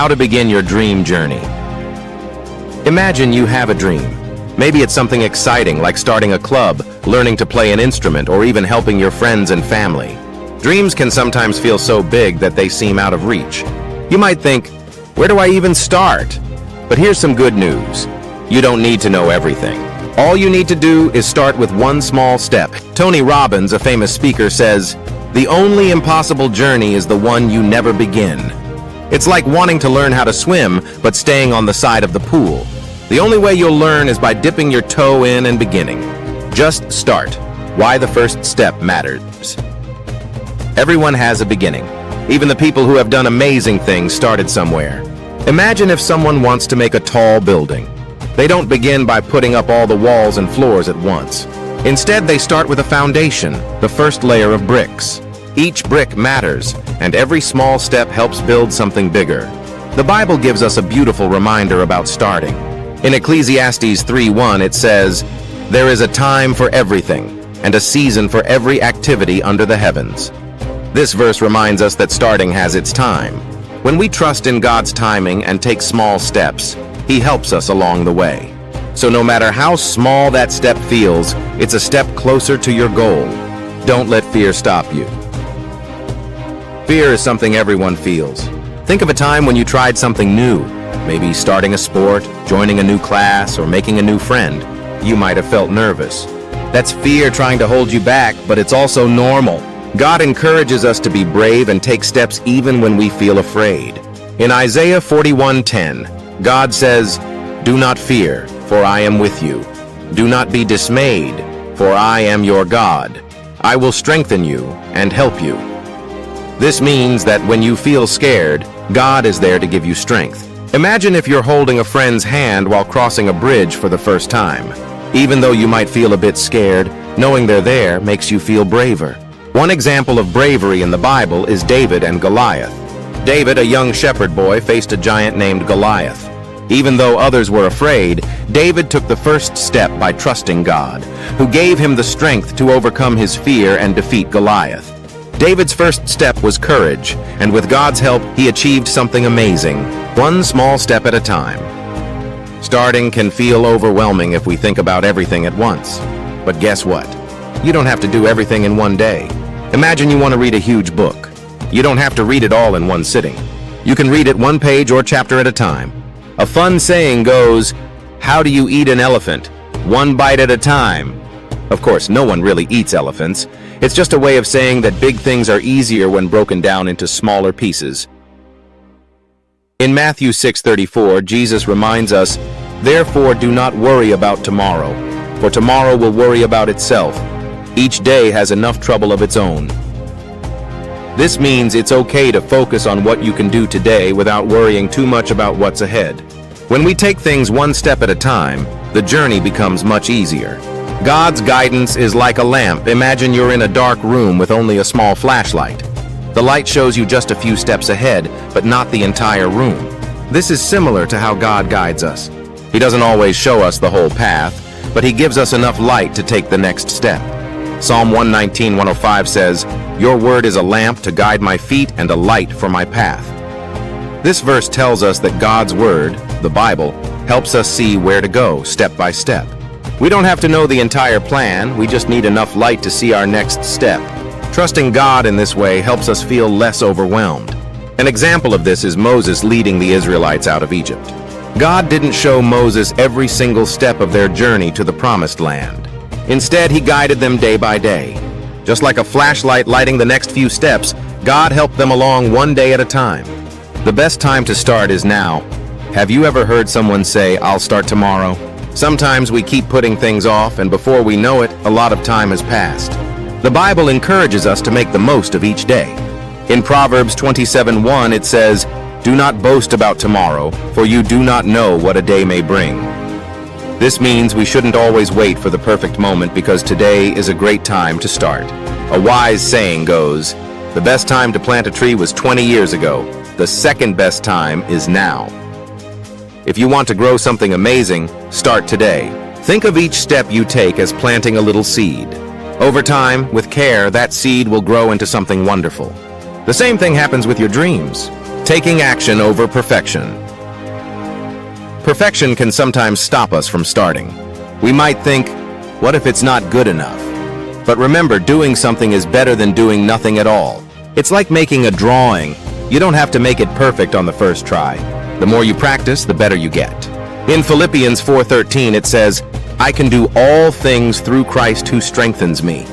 How to begin your dream journey. Imagine you have a dream. Maybe it's something exciting like starting a club, learning to play an instrument, or even helping your friends and family. Dreams can sometimes feel so big that they seem out of reach. You might think, where do I even start? But here's some good news. You don't need to know everything. All you need to do is start with one small step. Tony Robbins, a famous speaker, says, "The only impossible journey is the one you never begin." It's like wanting to learn how to swim, but staying on the side of the pool. The only way you'll learn is by dipping your toe in and beginning. Just start. Why the first step matters. Everyone has a beginning. Even the people who have done amazing things started somewhere. Imagine if someone wants to make a tall building. They don't begin by putting up all the walls and floors at once. Instead, they start with a foundation, the first layer of bricks. Each brick matters, and every small step helps build something bigger. The Bible gives us a beautiful reminder about starting. In Ecclesiastes 3:1, it says, "There is a time for everything, and a season for every activity under the heavens." This verse reminds us that starting has its time. When we trust in God's timing and take small steps, He helps us along the way. So no matter how small that step feels, it's a step closer to your goal. Don't let fear stop you. Fear is something everyone feels. Think of a time when you tried something new, maybe starting a sport, joining a new class, or making a new friend. You might have felt nervous. That's fear trying to hold you back, but it's also normal. God encourages us to be brave and take steps even when we feel afraid. In Isaiah 41:10, God says, "Do not fear, for I am with you. Do not be dismayed, for I am your God. I will strengthen you and help you." This means that when you feel scared, God is there to give you strength. Imagine if you're holding a friend's hand while crossing a bridge for the first time. Even though you might feel a bit scared, knowing they're there makes you feel braver. One example of bravery in the Bible is David and Goliath. David, a young shepherd boy, faced a giant named Goliath. Even though others were afraid, David took the first step by trusting God, who gave him the strength to overcome his fear and defeat Goliath. David's first step was courage, and with God's help, he achieved something amazing, one small step at a time. Starting can feel overwhelming if we think about everything at once. But guess what? You don't have to do everything in one day. Imagine you want to read a huge book. You don't have to read it all in one sitting. You can read it one page or chapter at a time. A fun saying goes, "How do you eat an elephant? One bite at a time." Of course, no one really eats elephants. It's just a way of saying that big things are easier when broken down into smaller pieces. In Matthew 6:34, Jesus reminds us, "Therefore do not worry about tomorrow, for tomorrow will worry about itself. Each day has enough trouble of its own." This means it's okay to focus on what you can do today without worrying too much about what's ahead. When we take things one step at a time, the journey becomes much easier. God's guidance is like a lamp. Imagine you're in a dark room with only a small flashlight. The light shows you just a few steps ahead, but not the entire room. This is similar to how God guides us. He doesn't always show us the whole path, but He gives us enough light to take the next step. Psalm 119:105 says, "Your word is a lamp to guide my feet and a light for my path." This verse tells us that God's word, the Bible, helps us see where to go step by step. We don't have to know the entire plan, we just need enough light to see our next step. Trusting God in this way helps us feel less overwhelmed. An example of this is Moses leading the Israelites out of Egypt. God didn't show Moses every single step of their journey to the Promised Land. Instead, He guided them day by day. Just like a flashlight lighting the next few steps, God helped them along one day at a time. The best time to start is now. Have you ever heard someone say, "I'll start tomorrow"? Sometimes we keep putting things off, and before we know it, a lot of time has passed. The Bible encourages us to make the most of each day. In Proverbs 27:1, it says, "Do not boast about tomorrow, for you do not know what a day may bring." This means we shouldn't always wait for the perfect moment because today is a great time to start. A wise saying goes, "The best time to plant a tree was 20 years ago. The second best time is now." If you want to grow something amazing, start today. Think of each step you take as planting a little seed. Over time, with care, that seed will grow into something wonderful. The same thing happens with your dreams. Taking action over perfection. Perfection can sometimes stop us from starting. We might think, what if it's not good enough? But remember, doing something is better than doing nothing at all. It's like making a drawing. You don't have to make it perfect on the first try. The more you practice, the better you get. In Philippians 4:13, it says, I can do all things through Christ who strengthens me.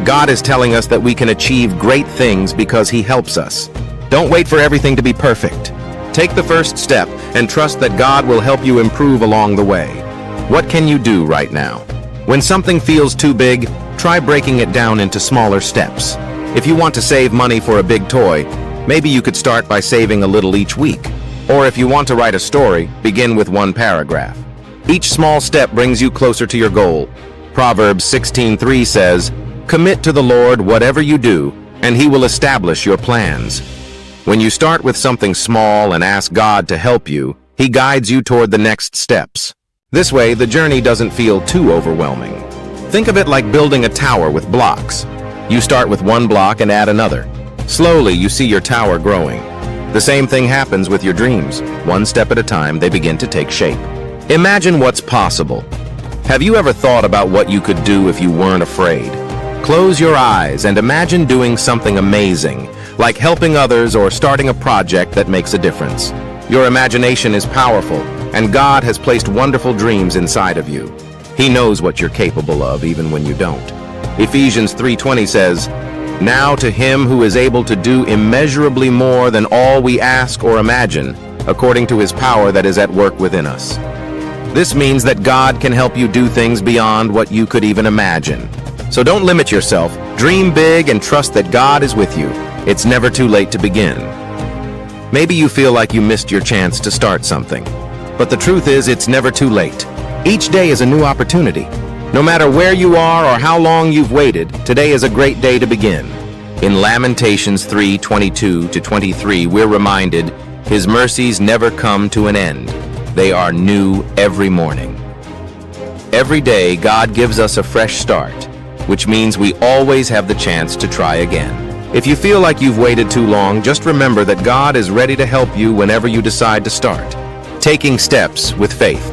God is telling us that we can achieve great things because He helps us. Don't wait for everything to be perfect. Take the first step and trust that God will help you improve along the way. What can you do right now? When something feels too big, try breaking it down into smaller steps. If you want to save money for a big toy, maybe you could start by saving a little each week. Or if you want to write a story, begin with one paragraph. Each small step brings you closer to your goal. Proverbs 16:3 says, Commit to the Lord whatever you do, and He will establish your plans. When you start with something small and ask God to help you, He guides you toward the next steps. This way, the journey doesn't feel too overwhelming. Think of it like building a tower with blocks. You start with one block and add another. Slowly, you see your tower growing. The same thing happens with your dreams. One step at a time, they begin to take shape. Imagine what's possible. Have you ever thought about what you could do if you weren't afraid? Close your eyes and imagine doing something amazing, like helping others or starting a project that makes a difference. Your imagination is powerful, and God has placed wonderful dreams inside of you. He knows what you're capable of even when you don't. Ephesians 3:20 says, Now to Him who is able to do immeasurably more than all we ask or imagine, according to His power that is at work within us. This means that God can help you do things beyond what you could even imagine. So don't limit yourself. Dream big and trust that God is with you. It's never too late to begin. Maybe you feel like you missed your chance to start something. But the truth is, it's never too late. Each day is a new opportunity. No matter where you are or how long you've waited, today is a great day to begin. In Lamentations 3:22-23, we're reminded, His mercies never come to an end. They are new every morning. Every day, God gives us a fresh start, which means we always have the chance to try again. If you feel like you've waited too long, just remember that God is ready to help you whenever you decide to start. Taking steps with faith.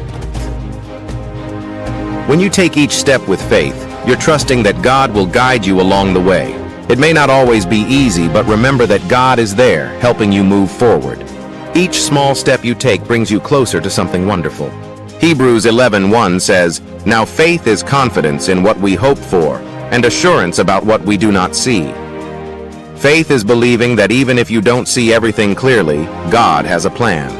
When you take each step with faith, you're trusting that God will guide you along the way. It may not always be easy, but remember that God is there, helping you move forward. Each small step you take brings you closer to something wonderful. Hebrews 11:1 says, Now faith is confidence in what we hope for, and assurance about what we do not see. Faith is believing that even if you don't see everything clearly, God has a plan.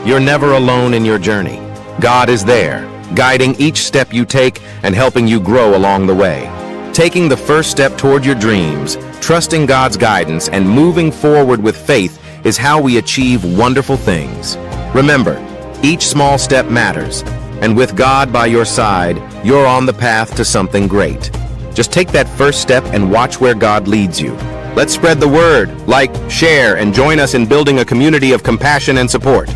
You're never alone in your journey. God is there, guiding each step you take and helping you grow along the way. Taking the first step toward your dreams, trusting God's guidance, and moving forward with faith is how we achieve wonderful things. Remember, each small step matters, and with God by your side, you're on the path to something great. Just take that first step and watch where God leads you. Let's spread the word, like, share, and join us in building a community of compassion and support.